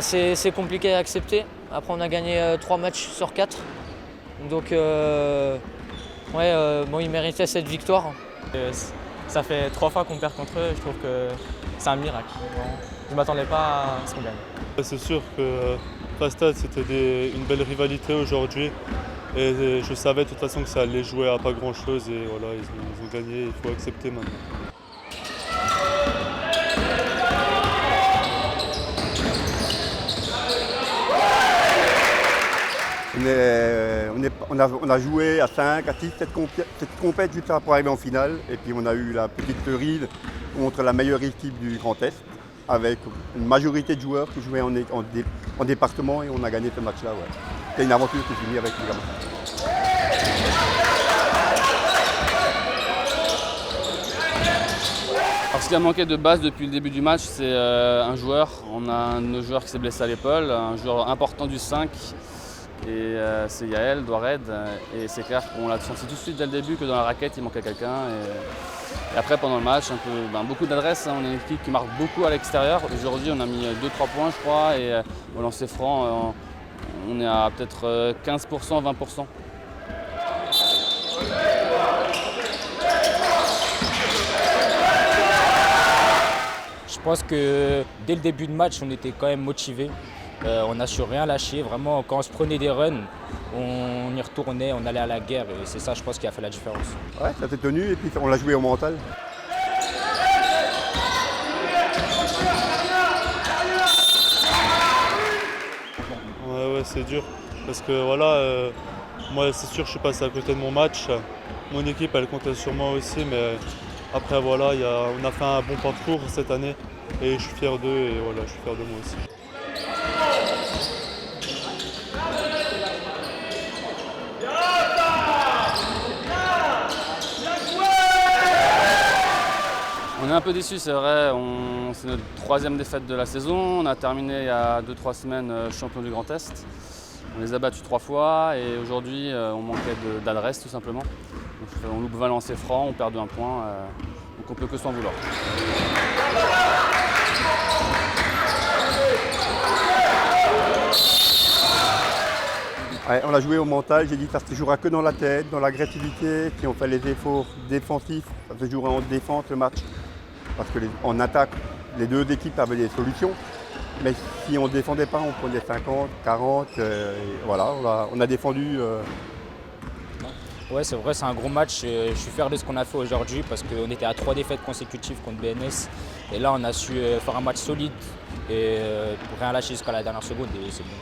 C'est compliqué à accepter. Après, on a gagné 3 matchs sur 4. Donc, ils méritaient cette victoire. Ça fait 3 fois qu'on perd contre eux et je trouve que c'est un miracle. Je ne m'attendais pas à ce qu'on gagne. C'est sûr que Fastad, c'était une belle rivalité aujourd'hui. Et je savais de toute façon que ça allait jouer à pas grand chose et voilà, ils ont gagné, il faut accepter maintenant. On a joué à 5, à 6, cette compète juste pour arriver en finale. Et puis on a eu la petite cerise contre la meilleure équipe du Grand Est, avec une majorité de joueurs qui jouaient en département et on a gagné ce match-là. Ouais. C'est une aventure qui finit avec les gamins. Alors, ce qui a manqué de base depuis le début du match, c'est un joueur. On a un de nos joueurs qui s'est blessé à l'épaule, un joueur important du 5. Et c'est Yael Douared. Et c'est clair qu'on l'a senti tout de suite dès le début que dans la raquette, il manquait quelqu'un. Et après, pendant le match, beaucoup d'adresses. On est une équipe qui marque beaucoup à l'extérieur. Aujourd'hui, on a mis 2-3 points, je crois. Et au lancer franc, on est à peut-être 15%, 20%. Je pense que dès le début de match, on était quand même motivés. On n'a su rien lâcher. Vraiment, quand on se prenait des runs, on y retournait, on allait à la guerre. Et c'est ça, je pense, qui a fait la différence. Ouais, ça s'est tenu et puis on l'a joué au mental. Ouais, c'est dur. Parce que voilà, moi c'est sûr que je suis passé à côté de mon match. Mon équipe elle comptait sur moi aussi, mais après voilà, on a fait un bon parcours cette année et je suis fier d'eux et voilà, je suis fier de moi aussi. On est un peu déçus, c'est vrai. C'est notre 3e défaite de la saison. On a terminé il y a 2-3 semaines champion du Grand Est. On les a battus 3 fois et aujourd'hui on manquait d'adresse tout simplement. Donc, on loupe 20 lancers francs, on perd de 1 point. Donc on peut que s'en vouloir. Ouais, on a joué au mental, j'ai dit que ça se jouera que dans la tête, dans l'agressivité. Si on fait les efforts défensifs, ça se jouera en défense le match. Parce qu'en attaque, les deux équipes avaient des solutions. Mais si on ne défendait pas, on prenait 50, 40. Voilà, on a défendu. Ouais, c'est vrai, c'est un gros match. Je suis fier de ce qu'on a fait aujourd'hui parce qu'on était à 3 défaites consécutives contre BNS. Et là, on a su faire un match solide et rien lâcher jusqu'à la dernière seconde. Et c'est bon.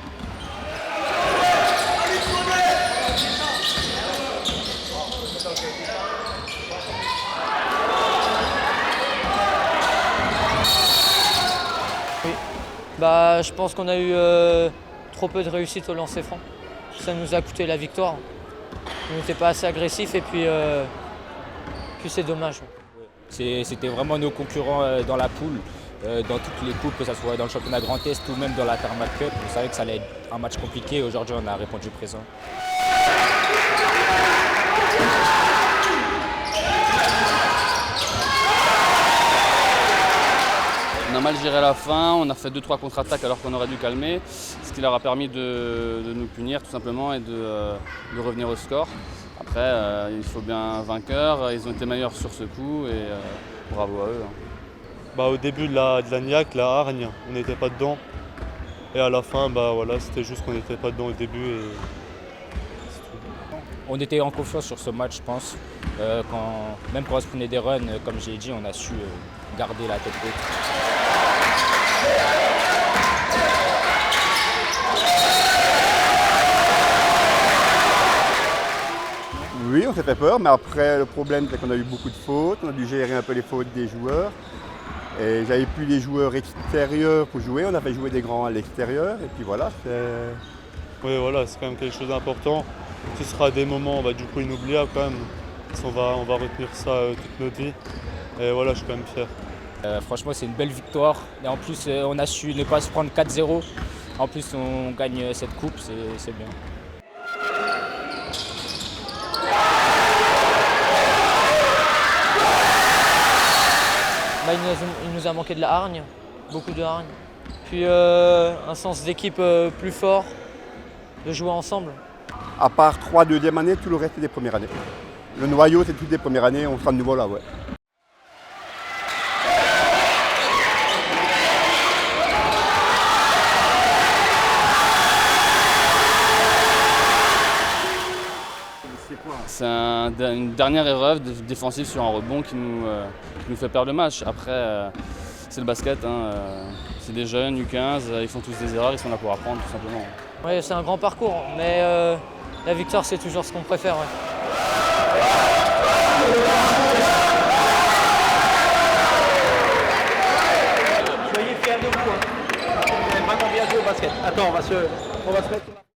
Je pense qu'on a eu trop peu de réussite au lancer franc. Ça nous a coûté la victoire. On n'était pas assez agressif et puis c'est dommage. C'était vraiment nos concurrents dans la poule, dans toutes les coupes, que ce soit dans le championnat Grand Est ou même dans la Thermal Cup. On savait que ça allait être un match compliqué. Aujourd'hui, on a répondu présent. On a mal géré la fin, on a fait 2-3 contre-attaques alors qu'on aurait dû calmer, ce qui leur a permis de nous punir tout simplement et de revenir au score. Après, il faut bien un vainqueur, ils ont été meilleurs sur ce coup et bravo à eux. Au début de la NIAC, la hargne, on n'était pas dedans. Et à la fin, voilà, c'était juste qu'on n'était pas dedans au début. Et On était en confiance sur ce match, je pense. Même quand on se prenait des runs, comme j'ai dit, on a su garder la tête haute. Oui, on s'est fait peur, mais après le problème c'est qu'on a eu beaucoup de fautes, on a dû gérer un peu les fautes des joueurs. Et j'avais plus les joueurs extérieurs pour jouer, on a fait jouer des grands à l'extérieur et puis voilà. oui, voilà, c'est quand même quelque chose d'important. Ce sera des moments du coup inoubliables quand même. On va retenir ça toute notre vie. Et voilà, je suis quand même fier. Franchement, c'est une belle victoire. Et en plus, on a su ne pas se prendre 4-0. En plus, on gagne cette coupe, c'est bien. Il nous a manqué de la hargne, beaucoup de hargne. puis un sens d'équipe plus fort, de jouer ensemble. À part 3 deuxième années, tout le reste c'est des premières années. Le noyau c'est toutes les premières années, on sera de nouveau là, ouais. C'est une dernière erreur défensive sur un rebond qui nous fait perdre le match. Après, c'est le basket, hein, c'est des jeunes, U15, ils font tous des erreurs, ils sont là pour apprendre tout simplement. Ouais, c'est un grand parcours, mais la victoire c'est toujours ce qu'on préfère. Ouais. Soyez fiers de vous. Vous avez vraiment bien joué au basket. Attends, on va se mettre.